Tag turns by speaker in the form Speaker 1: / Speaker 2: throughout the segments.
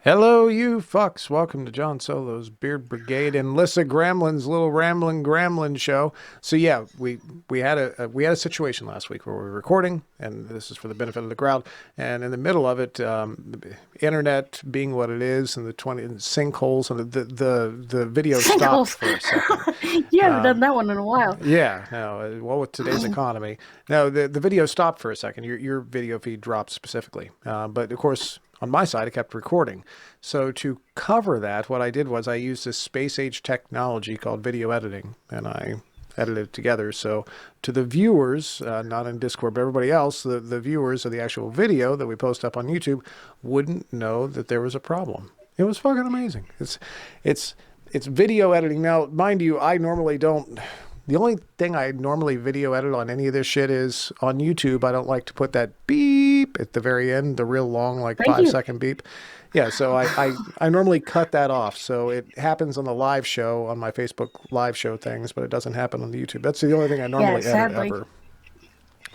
Speaker 1: Hello, you fucks. Welcome to John Solo's Beard Brigade and Lissa Gramlin's little Ramblin show. So yeah, we had a situation last week where we were recording, and this is for the benefit of the crowd. And in the middle of it, the internet being what it is, and the 20 sinkholes, and the video stopped for a second.
Speaker 2: You haven't done that one in a while.
Speaker 1: Yeah, no. Well, with today's economy, no, the video stopped for a second. Your video feed dropped specifically, but of course, on my side, I kept recording. So to cover that, what I did was I used this space age technology called video editing, and I edited it together. So to the viewers, not in Discord, but everybody else, the viewers of the actual video that we post up on YouTube wouldn't know that there was a problem. It was fucking amazing. It's video editing. Now, mind you, I normally don't. The only thing I normally video edit on any of this shit is on YouTube. I don't like to put that beep at the very end, the real long, like
Speaker 2: Thank
Speaker 1: 5-second beep. Yeah, so I normally cut that off. So it happens on the live show, on my Facebook live show things, but it doesn't happen on the YouTube. That's the only thing I normally edit
Speaker 2: sadly.
Speaker 1: ever.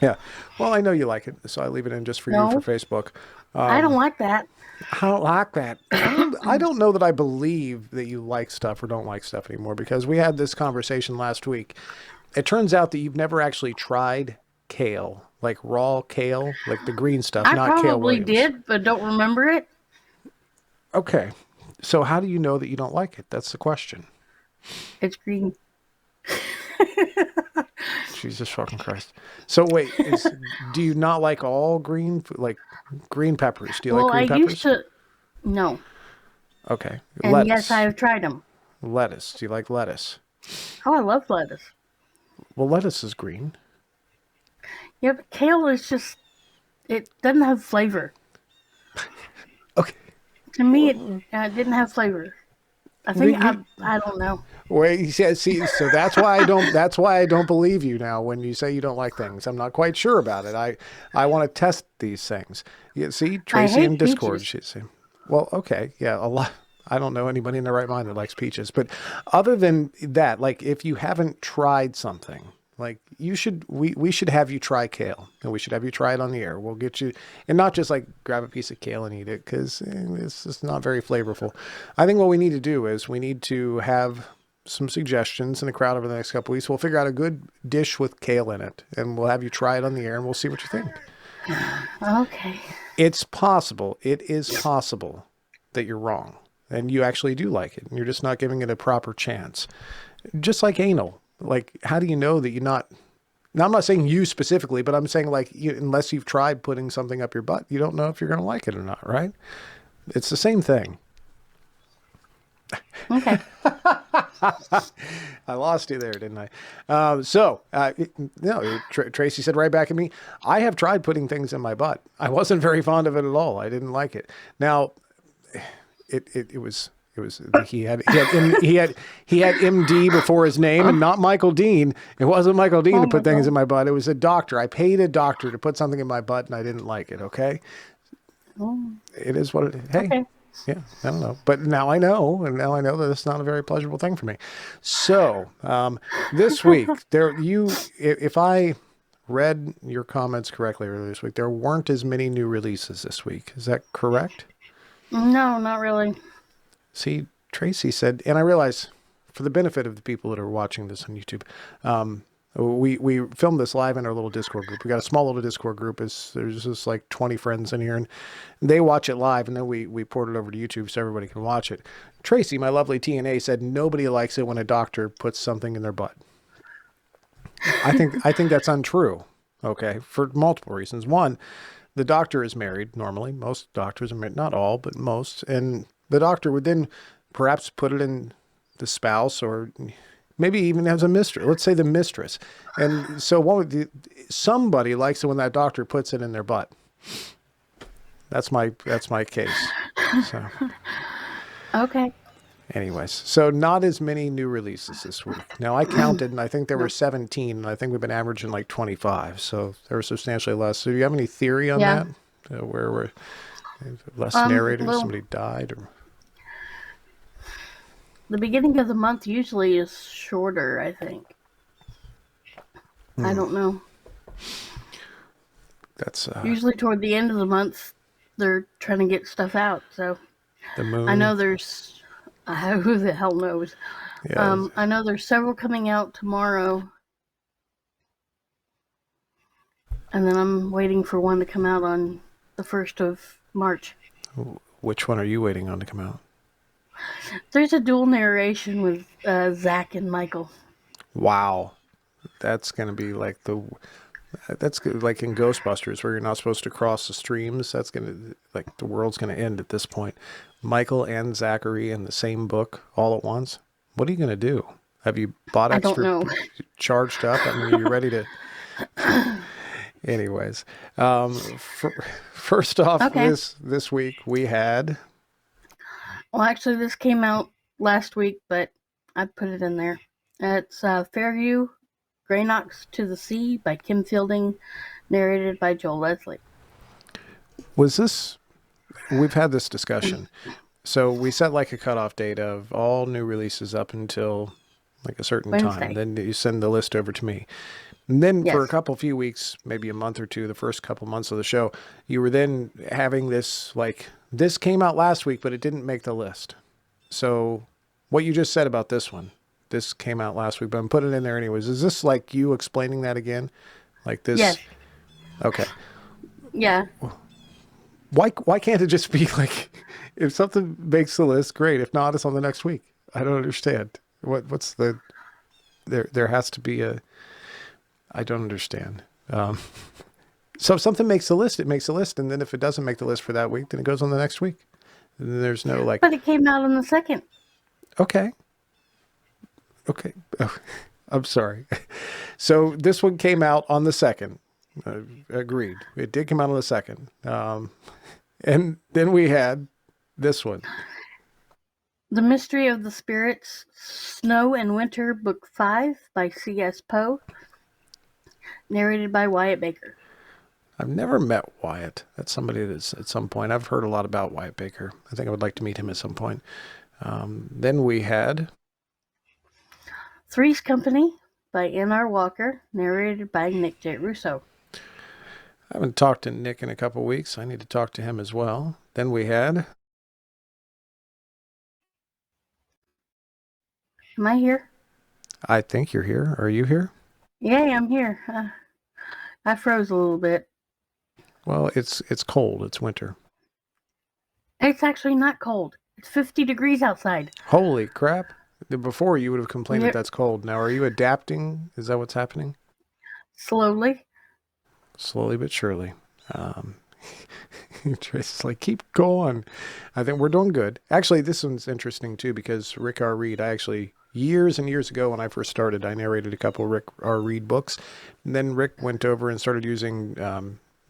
Speaker 1: Yeah. Well, I know you like it, so I leave it in just for you for Facebook.
Speaker 2: I don't like that.
Speaker 1: I don't like that. I don't know that I believe that you like stuff or don't like stuff anymore, because we had this conversation last week. It turns out that you've never actually tried kale, like raw kale, like the green stuff,
Speaker 2: I
Speaker 1: not kale
Speaker 2: probably
Speaker 1: Williams.
Speaker 2: did, but don't remember it.
Speaker 1: Okay. So how do you know that you don't like it? That's the question.
Speaker 2: It's green.
Speaker 1: Jesus fucking Christ. So wait, do you not like all green, like green peppers? Do you like green
Speaker 2: I
Speaker 1: peppers?
Speaker 2: used to. No.
Speaker 1: Okay.
Speaker 2: And
Speaker 1: Lettuce.
Speaker 2: yes, I have tried them.
Speaker 1: Lettuce. Do you like lettuce?
Speaker 2: Oh, I love lettuce.
Speaker 1: Well, lettuce is green.
Speaker 2: Yeah, but kale is just. It doesn't have flavor.
Speaker 1: Okay.
Speaker 2: To me, it didn't have flavor. I think I don't know.
Speaker 1: Wait, see, so that's why I don't. That's why I don't believe you now when you say you don't like things. I'm not quite sure about it. I want to test these things. You see, Tracy in Discord. She's saying, well, okay, yeah, a lot. I don't know anybody in their right mind that likes peaches, but other than that, like if you haven't tried something, like you should, we should have you try kale, and we should have you try it on the air. We'll get you, and not just like grab a piece of kale and eat it, because it's just not very flavorful. I think what we need to do is we need to have some suggestions in the crowd over the next couple of weeks. We'll figure out a good dish with kale in it, and we'll have you try it on the air, and we'll see what you think.
Speaker 2: Okay.
Speaker 1: It's possible. It is possible that you're wrong, and you actually do like it, and you're just not giving it a proper chance. Just like anal. Like, how do you know that you're not... Now, I'm not saying you specifically, but I'm saying, like, unless you've tried putting something up your butt, you don't know if you're going to like it or not, right? It's the same thing.
Speaker 2: Okay.
Speaker 1: I lost you there, didn't I? Tracy said right back at me, I have tried putting things in my butt. I wasn't very fond of it at all. I didn't like it. Now, it was he had MD before his name, and not Michael Dean. It wasn't Michael Dean to put things in my butt. It was a doctor. I paid a doctor to put something in my butt, and I didn't like it. Okay. It is what it is. Hey.
Speaker 2: Okay.
Speaker 1: Yeah, I don't know. But now I know, and now I know that it's not a very pleasurable thing for me. So, this week, if I read your comments correctly earlier this week, there weren't as many new releases this week. Is that correct?
Speaker 2: No, not really.
Speaker 1: See, Tracy said, and I realize for the benefit of the people that are watching this on YouTube, we filmed this live in our little Discord group. We got a small little Discord group. There's just like 20 friends in here, and they watch it live, and then we port it over to YouTube so everybody can watch it. Tracy, my lovely TNA, said nobody likes it when a doctor puts something in their butt. I think that's untrue. Okay, for multiple reasons. One, the doctor is married normally. Most doctors are married, not all, but most, and the doctor would then perhaps put it in the spouse, or maybe even as a mistress. Let's say the mistress. And so somebody likes it when that doctor puts it in their butt. That's my case. So.
Speaker 2: Okay.
Speaker 1: Anyways, so not as many new releases this week. Now I counted, and I think there were 17, and I think we've been averaging like 25. So there were substantially less. So do you have any theory on that? Where we're less narrators, somebody died, or...
Speaker 2: The beginning of the month usually is shorter, I think. I don't know.
Speaker 1: That's
Speaker 2: usually toward the end of the month, they're trying to get stuff out. So
Speaker 1: The
Speaker 2: I
Speaker 1: Moon.
Speaker 2: know there's who the hell knows.
Speaker 1: Yeah.
Speaker 2: I know there's several coming out tomorrow, and then I'm waiting for one to come out on the 1st of March.
Speaker 1: Which one are you waiting on to come out?
Speaker 2: There's a dual narration with Zach and Michael.
Speaker 1: Wow. That's going to be like that's like in Ghostbusters where you're not supposed to cross the streams. That's going to, like, the world's going to end at this point. Michael and Zachary in the same book all at once. What are you going to do? Have you bought
Speaker 2: I don't
Speaker 1: extra,
Speaker 2: know.
Speaker 1: charged up? I mean, are you ready to? Anyways, first off,
Speaker 2: Okay.
Speaker 1: this week we had.
Speaker 2: Well, actually, this came out last week, but I put it in there. It's Fairview Graynox to the Sea by Kim Fielding, narrated by Joel Leslie.
Speaker 1: Was this? We've had this discussion. So we set like a cutoff date of all new releases up until like a certain time.
Speaker 2: Wednesday.
Speaker 1: Then you send the list over to me. And then for a
Speaker 2: Yes.
Speaker 1: few weeks, maybe a month or two, the first couple months of the show, you were then having this, like, this came out last week, but it didn't make the list. So what you just said about this came out last week, but I'm putting it in there anyways. Is this like you explaining that again? Like this?
Speaker 2: Yes.
Speaker 1: Okay.
Speaker 2: Yeah.
Speaker 1: Why can't it just be like, if something makes the list, great. If not, it's on the next week. I don't understand. What's the, there has to be a, I don't understand. So if something makes the list, it makes the list. And then if it doesn't make the list for that week, then it goes on the next week. And then there's no like,
Speaker 2: But it came out on the 2nd.
Speaker 1: okay. Okay. Oh, I'm sorry. So this one came out on the 2nd. Agreed. It did come out on the 2nd. And then we had this one.
Speaker 2: The Mystery of the Spirits, Snow and Winter, Book 5 by C.S. Poe, narrated by Wyatt Baker.
Speaker 1: I've never met Wyatt. That's somebody that's at some point. I've heard a lot about Wyatt Baker. I think I would like to meet him at some point. Then we had
Speaker 2: Three's Company by N.R. Walker, narrated by Nick J. Russo.
Speaker 1: I haven't talked to Nick in a couple weeks. I need to talk to him as well. Then we had.
Speaker 2: Am I here?
Speaker 1: I think you're here. Are you here?
Speaker 2: Yay, I'm here. I froze a little bit.
Speaker 1: Well, it's cold. It's winter.
Speaker 2: It's actually not cold. It's 50 degrees outside.
Speaker 1: Holy crap. Before you would have complained
Speaker 2: Yep.
Speaker 1: that that's cold. Now, are you adapting? Is that what's happening?
Speaker 2: Slowly.
Speaker 1: Slowly but surely. Tracy's like, keep going. I think we're doing good. Actually, this one's interesting too because Rick R. Reed, I actually, years and years ago when I first started, I narrated a couple Rick R. Reed books. And then Rick went over and started using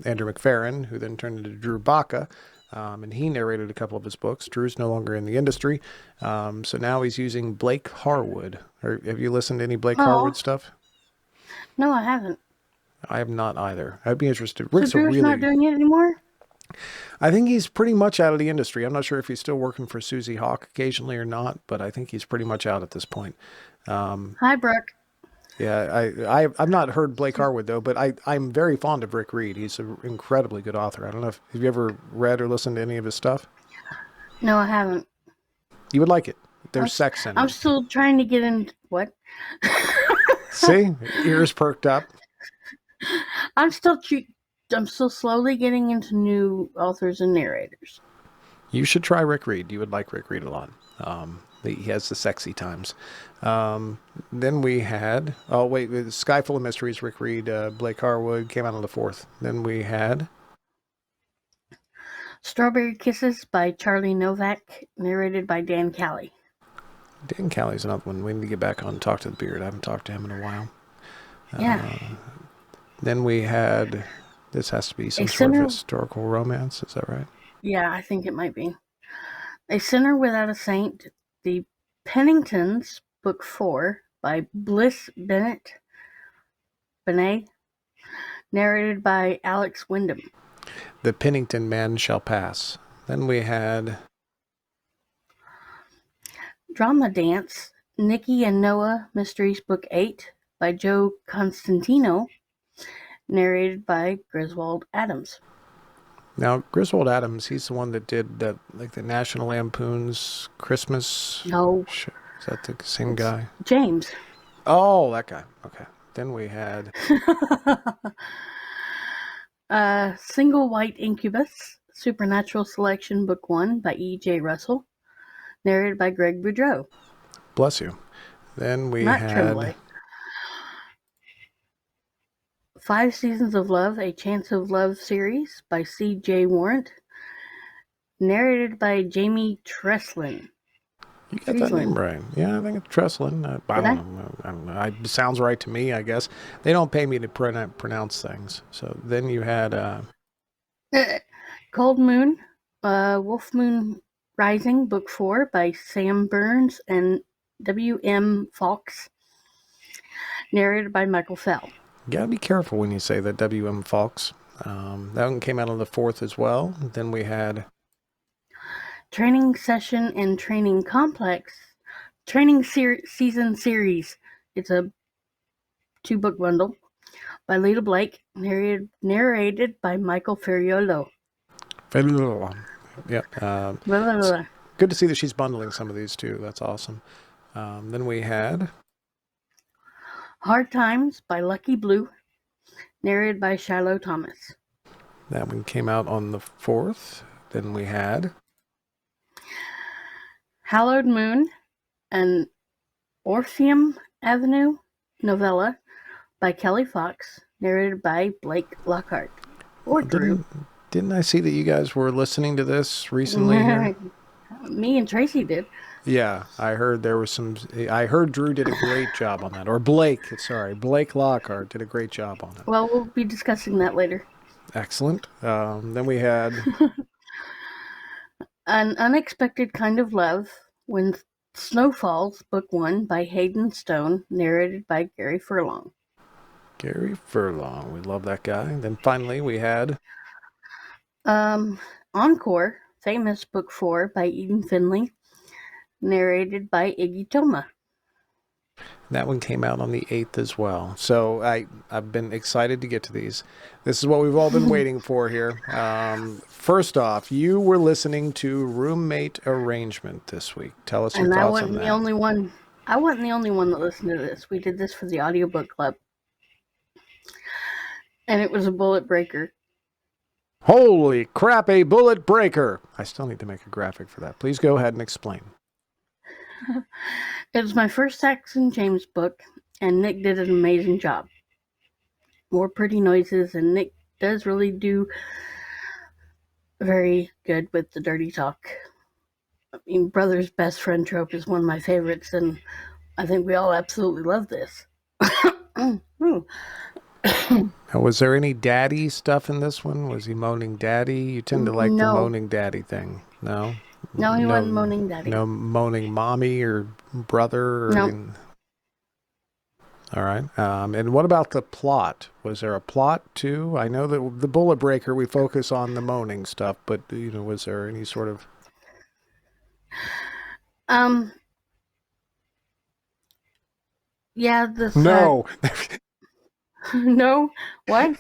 Speaker 1: Andrew McFerrin, who then turned into Drew Baca. And he narrated a couple of his books. Drew's no longer in the industry. So now he's using Blake Harwood. Have you listened to any Blake Harwood stuff?
Speaker 2: No, I haven't.
Speaker 1: I have not either. I'd be interested.
Speaker 2: So
Speaker 1: Rick's
Speaker 2: Drew's not doing it anymore?
Speaker 1: I think he's pretty much out of the industry. I'm not sure if he's still working for Susie Hawk occasionally or not, but I think he's pretty much out at this point.
Speaker 2: Hi, Brooke.
Speaker 1: Yeah, I've not heard Blake Harwood though, but I'm very fond of Rick Reed. He's an incredibly good author. I don't know if have you ever read or listened to any of his stuff?
Speaker 2: No, I haven't.
Speaker 1: You would like it. There's sex in
Speaker 2: I'm
Speaker 1: it.
Speaker 2: still trying to get in. What?
Speaker 1: See, ears perked up.
Speaker 2: I'm still slowly getting into new authors and narrators.
Speaker 1: You should try Rick Reed. You would like Rick Reed a lot. He has the sexy times. Then we had, Sky Full of Mysteries, Rick Reed, Blake Harwood came out on the 4th. Then we had
Speaker 2: Strawberry Kisses by Charlie Novak, narrated by Dan Callie.
Speaker 1: Dan Callie's another one. We need to get back on Talk to the Beard. I haven't talked to him in a while.
Speaker 2: Yeah.
Speaker 1: Then we had, this has to be some sort of historical romance. Is that right?
Speaker 2: Yeah, I think it might be. A Sinner Without a Saint, The Penningtons, Book 4 by Bliss Benet, narrated by Alex Wyndham.
Speaker 1: The Pennington Man Shall Pass. Then we had
Speaker 2: Drama Dance, Nikki and Noah Mysteries, Book 8 by Joe Constantino, narrated by Griswold Adams.
Speaker 1: Now, Griswold Adams, he's the one that did that, like the National Lampoon's Christmas
Speaker 2: No,
Speaker 1: show. Is that the same
Speaker 2: it's
Speaker 1: guy?
Speaker 2: James.
Speaker 1: Oh, that guy. Okay. Then we had.
Speaker 2: Single White Incubus, Supernatural Selection, Book 1 by E.J. Russell, narrated by Greg Boudreau.
Speaker 1: Bless you. Then we
Speaker 2: Not
Speaker 1: had.
Speaker 2: Tremblay. 5 Seasons of Love, A Chance of Love series by C.J. Warrant, narrated by Jamie Treslin.
Speaker 1: You got that name right. Yeah, I think it's Treslin. I don't know. It sounds right to me, I guess. They don't pay me to pronounce things. So then you had.
Speaker 2: Cold Moon, Wolf Moon Rising, Book 4 by Sam Burns and W.M. Fox, narrated by Michael Fell.
Speaker 1: You gotta be careful when you say that, W.M. Fox. That one came out on the 4th as well. Then we had.
Speaker 2: Training Session and Training Complex, Season Series. It's a 2-book bundle by Lita Blake, narrated by Michael Ferriolo.
Speaker 1: Yep. Good to see that she's bundling some of these too. That's awesome. Then we had.
Speaker 2: Hard Times by Lucky Blue, narrated by Shiloh Thomas.
Speaker 1: That one came out on the 4th. Then we had.
Speaker 2: Hallowed Moon, an Orpheum Avenue novella by Kelly Fox, narrated by Blake Lockhart. Or Drew.
Speaker 1: Didn't I see that you guys were listening to this recently here?
Speaker 2: Me and Tracy did.
Speaker 1: Yeah, I heard there was some. I heard Drew did a great job on that. Or Blake Lockhart did a great job on it.
Speaker 2: Well, we'll be discussing that later.
Speaker 1: Excellent. Then we had.
Speaker 2: An Unexpected Kind of Love, When Snow Falls, Book 1 by Hayden Stone, narrated by Gary Furlong.
Speaker 1: Gary Furlong. We love that guy. Then finally we had.
Speaker 2: Encore, Famous, Book 4 by Eden Finley, narrated by Iggy Toma.
Speaker 1: That one came out on the 8th as well. So I've been excited to get to these. This is what we've all been waiting for here. First off, you were listening to Roommate Arrangement this week. Tell us your thoughts on that.
Speaker 2: And I wasn't the only one that listened to this. We did this for the audiobook club. And it was a bullet breaker.
Speaker 1: Holy crap, a bullet breaker. I still need to make a graphic for that. Please go ahead and explain.
Speaker 2: It was my first Saxon James book, and Nick did an amazing job. More pretty noises, and Nick does really do very good with the dirty talk. I mean, brother's best friend trope is one of my favorites, and I think we all absolutely love this.
Speaker 1: Now, was there any daddy stuff in this one? Was he moaning daddy? You tend to like the moaning daddy thing. No?
Speaker 2: No, he wasn't moaning daddy.
Speaker 1: No moaning mommy or brother? Or
Speaker 2: no.
Speaker 1: All right. And what about the plot? Was there a plot too? I know that the bullet breaker, we focus on the moaning stuff, but, was there any sort of...
Speaker 2: Yeah, this...
Speaker 1: No!
Speaker 2: No? What?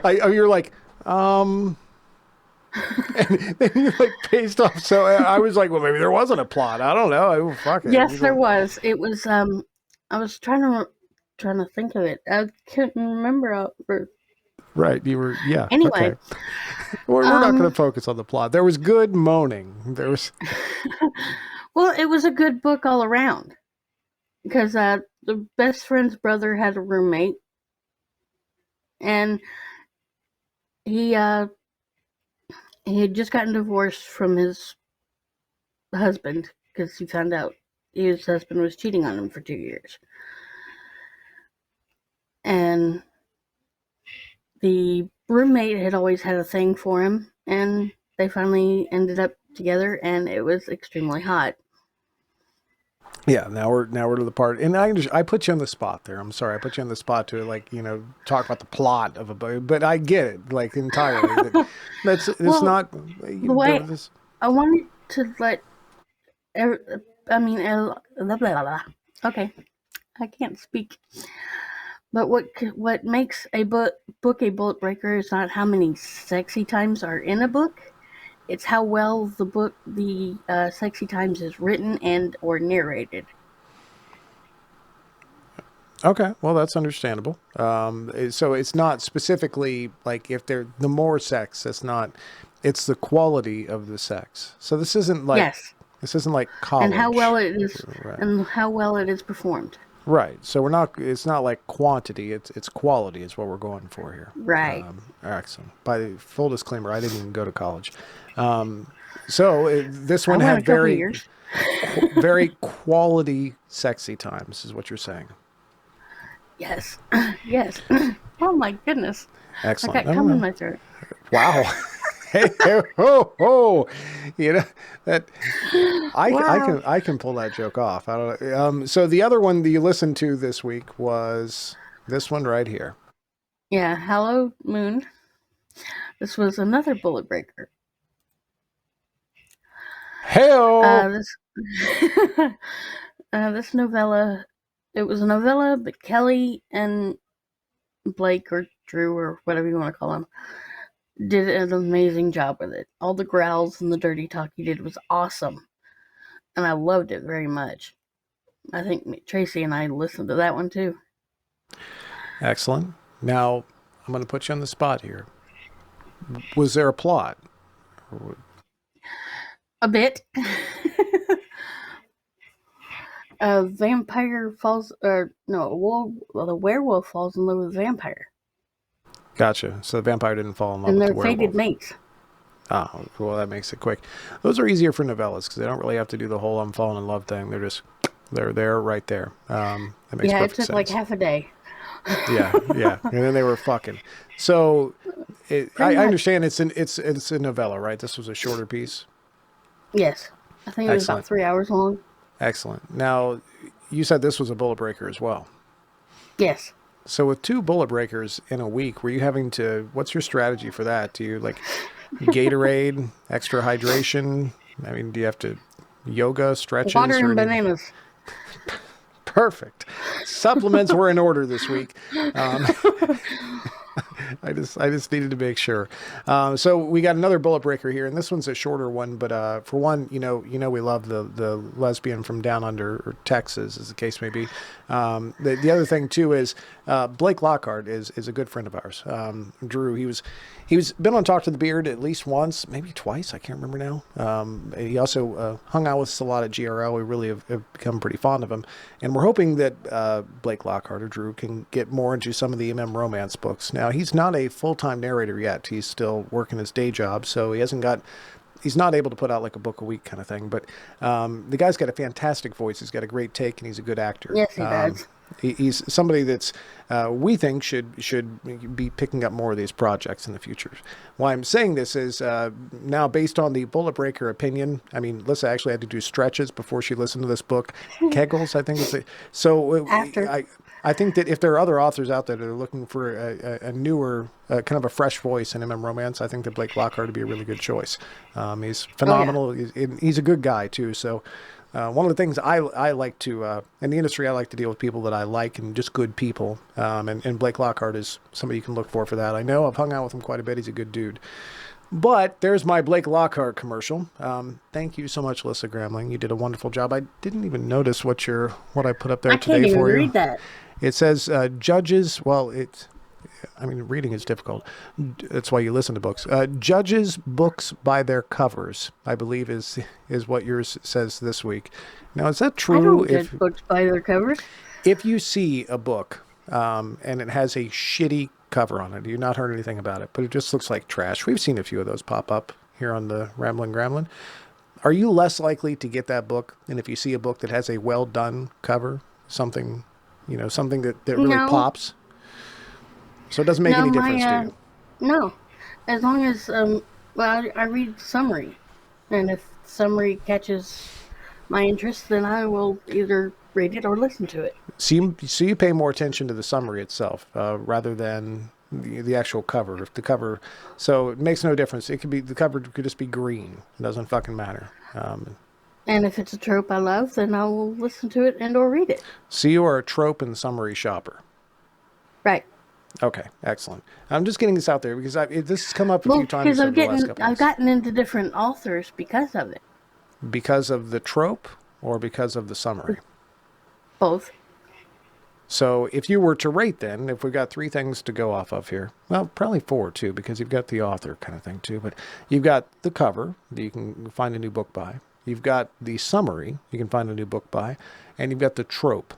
Speaker 1: You're like, and then you paced off. So I was like, well, maybe there wasn't a plot. I don't know. Fuck it.
Speaker 2: Yes, there was. It was, I was trying to think of it. I couldn't remember.
Speaker 1: Right. You were, yeah.
Speaker 2: Anyway.
Speaker 1: Okay. We're not going to focus on the plot. There was good moaning. There was...
Speaker 2: Well, it was a good book all around. Because the best friend's brother had a roommate. And he had just gotten divorced from his husband because he found out his husband was cheating on him for 2 years. And the roommate had always had a thing for him, and they finally ended up together, and it was extremely hot.
Speaker 1: Yeah, now we're to the part, and I put you on the spot there. I'm sorry, I put you on the spot to talk about the plot of a book, but I get it entirely. It's not.
Speaker 2: The way I wanted to let. Okay, I can't speak. But what makes a book a bullet breaker is not how many sexy times are in a book. It's how well the sexy times is written and or narrated.
Speaker 1: Okay, well that's understandable. So it's not specifically like if they're the more sex. It's not. It's the quality of the sex. So
Speaker 2: Yes,
Speaker 1: this isn't like
Speaker 2: and
Speaker 1: college, right?
Speaker 2: how well it is performed.
Speaker 1: Right. So we're not. It's not like quantity. It's quality. Is what we're going for here.
Speaker 2: Right.
Speaker 1: Excellent. By full disclaimer, I didn't even go to college. Um, this
Speaker 2: I
Speaker 1: one
Speaker 2: went
Speaker 1: had
Speaker 2: a couple years.
Speaker 1: very quality sexy times. Is what you're saying.
Speaker 2: Yes, yes. Oh my goodness, I
Speaker 1: Excellent.
Speaker 2: got
Speaker 1: I don't
Speaker 2: cum in
Speaker 1: know.
Speaker 2: my throat.
Speaker 1: Wow. Hey, ho, ho. You know that
Speaker 2: Wow.
Speaker 1: I can pull that joke off. I don't know. So the other one that you listened to this week was this one right here.
Speaker 2: Yeah, Hallowed Moon. This was another bullet breaker.
Speaker 1: Heyo.
Speaker 2: This this novella. It was a novella, but Kelly and Blake or Drew or whatever you want to call him did an amazing job with it. All the growls and the dirty talk he did was awesome, and I loved it very much. I think Tracy and I listened to that one too.
Speaker 1: Excellent. Now I'm going to put you on the spot here. Was there a plot?
Speaker 2: A bit. A vampire falls, or no, the werewolf falls in love with a vampire,
Speaker 1: Gotcha. So the vampire didn't fall in love
Speaker 2: and
Speaker 1: with the
Speaker 2: they're fated
Speaker 1: werewolf.
Speaker 2: mates.
Speaker 1: Oh, well, that makes it quick. Those are easier for novellas because they don't really have to do the whole "I'm falling in love" thing. They're there, right there. That makes
Speaker 2: Yeah, it
Speaker 1: perfect
Speaker 2: took like
Speaker 1: sense.
Speaker 2: half a day.
Speaker 1: Yeah, yeah, and then they were fucking. So
Speaker 2: Pretty
Speaker 1: I
Speaker 2: much.
Speaker 1: understand it's a novella, right? This was a shorter piece.
Speaker 2: Yes, I think it was about
Speaker 1: Excellent,
Speaker 2: 3 hours long.
Speaker 1: excellent. Now, you said this was a bullet breaker as well.
Speaker 2: Yes.
Speaker 1: So with two bullet breakers in a week, were you having to? What's your strategy for that? Do you like Gatorade, extra hydration? I mean, do you have to yoga,
Speaker 2: Water
Speaker 1: stretches, or
Speaker 2: and
Speaker 1: any?
Speaker 2: bananas.
Speaker 1: Perfect. Supplements were in order this week. Um, I just needed to make sure. So we got another bullet breaker here, and this one's a shorter one. But for one, we love the lesbian from down under or Texas, as the case may be. The other thing too is Blake Lockhart is a good friend of ours. Drew, he was been on Talk to the Beard at least once, maybe twice. I can't remember now. He also hung out with us a lot at GRL. We really have become pretty fond of him, and we're hoping that Blake Lockhart or Drew can get more into some of the MM romance books. Now he's not a full-time narrator yet. He's still working his day job, so he's not able to put out like a book a week kind of thing. But the guy's got a fantastic voice. He's got a great take, and he's a good actor.
Speaker 2: Yes, he does.
Speaker 1: He's somebody that's we think should be picking up more of these projects in the future. Why I'm saying this is now based on the bullet breaker opinion. I mean, Lissa actually had to do stretches before she listened to this book. Kegels, I think it's so.
Speaker 2: After.
Speaker 1: I think that if there are other authors out there that are looking for a newer, kind of a fresh voice in MM romance, I think that Blake Lockhart would be a really good choice. He's
Speaker 2: Oh yeah.
Speaker 1: phenomenal. He's a good guy too. So one of the things I like to in the industry, I like to deal with people that I like and just good people. And Blake Lockhart is somebody you can look for that. I know I've hung out with him quite a bit. He's a good dude. But there's my Blake Lockhart commercial. Thank you so much, Lissa Gramling. You did a wonderful job. I didn't even notice what I put up there
Speaker 2: I can't
Speaker 1: today
Speaker 2: even
Speaker 1: for you.
Speaker 2: read that.
Speaker 1: It says judges. Well, reading is difficult. That's why you listen to books. Judges books by their covers, I believe is what yours says this week. Now, is that
Speaker 2: I
Speaker 1: true?
Speaker 2: don't judge books by their covers.
Speaker 1: If you see a book and it has a shitty cover on it, you've not heard anything about it, but it just looks like trash. We've seen a few of those pop up here on the Ramblin' Gramblin'. Are you less likely to get that book than if you see a book that has a well done cover, something, something that really
Speaker 2: No,
Speaker 1: pops? So it doesn't make
Speaker 2: no,
Speaker 1: any difference to
Speaker 2: my
Speaker 1: you.
Speaker 2: no. As long as well, I read the summary, and if the summary catches my interest, then I will either read it or listen to it.
Speaker 1: So you pay more attention to the summary itself rather than the actual cover. If the cover, so it makes no difference. The cover could just be green. It doesn't fucking matter.
Speaker 2: And if it's a trope I love, then I will listen to it and or read it.
Speaker 1: So you are a trope and summary shopper.
Speaker 2: Right.
Speaker 1: Okay, excellent. I'm just getting this out there because this has come up a
Speaker 2: Well,
Speaker 1: few times
Speaker 2: because
Speaker 1: over the last couple of
Speaker 2: I've
Speaker 1: weeks.
Speaker 2: gotten into different authors because of it.
Speaker 1: Because of the trope or because of the summary?
Speaker 2: Both.
Speaker 1: So if you were to rate then, if we've got 3 things to go off of here, well, probably 4 too, because you've got the author kind of thing too, but you've got the cover that you can find a new book by. You've got the summary you can find a new book by, and you've got the trope.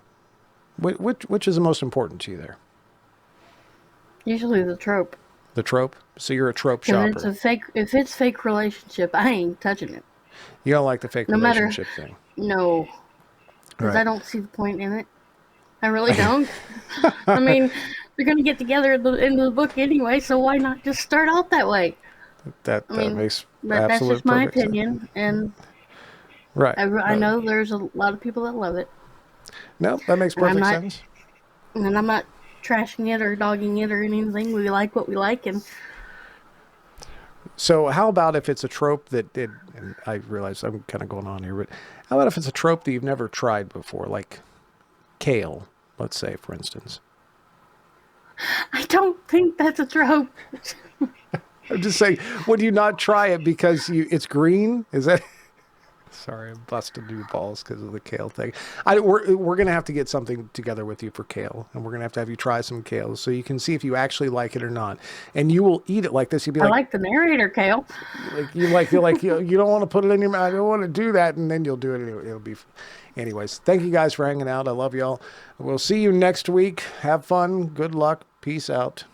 Speaker 1: Which is the most important to you there?
Speaker 2: Usually the trope.
Speaker 1: The trope? So you're a trope
Speaker 2: Because
Speaker 1: shopper.
Speaker 2: if it's fake relationship, I ain't touching it.
Speaker 1: You don't like the fake
Speaker 2: No matter,
Speaker 1: relationship thing.
Speaker 2: no, because
Speaker 1: Right.
Speaker 2: I don't see the point in it. I really don't. I mean, they're going to get together at the end of the book anyway, so why not just start out that way?
Speaker 1: That
Speaker 2: I mean,
Speaker 1: makes
Speaker 2: but that's
Speaker 1: absolute
Speaker 2: just my
Speaker 1: perfect sense.
Speaker 2: opinion, and
Speaker 1: Right.
Speaker 2: I know there's a lot of people that love it,
Speaker 1: No, that makes
Speaker 2: and
Speaker 1: perfect sense.
Speaker 2: I'm not trashing it or dogging it or anything. We like what we like, and
Speaker 1: So how about if it's a trope and I realize I'm kind of going on here, but how about if it's a trope that you've never tried before, like kale, let's say, for instance?
Speaker 2: I don't think that's a trope.
Speaker 1: I'm just saying, would you not try it because it's green? Is that... Sorry, I'm busting new balls because of the kale thing. We're going to have to get something together with you for kale, and we're going to have you try some kale so you can see if you actually like it or not. And you will eat it like this. You'll be
Speaker 2: I like the narrator, Kale.
Speaker 1: you don't want to put it in your mouth. I don't want to do that, and then you'll do it anyway. It'll be... Anyways, thank you guys for hanging out. I love y'all. We'll see you next week. Have fun. Good luck. Peace out.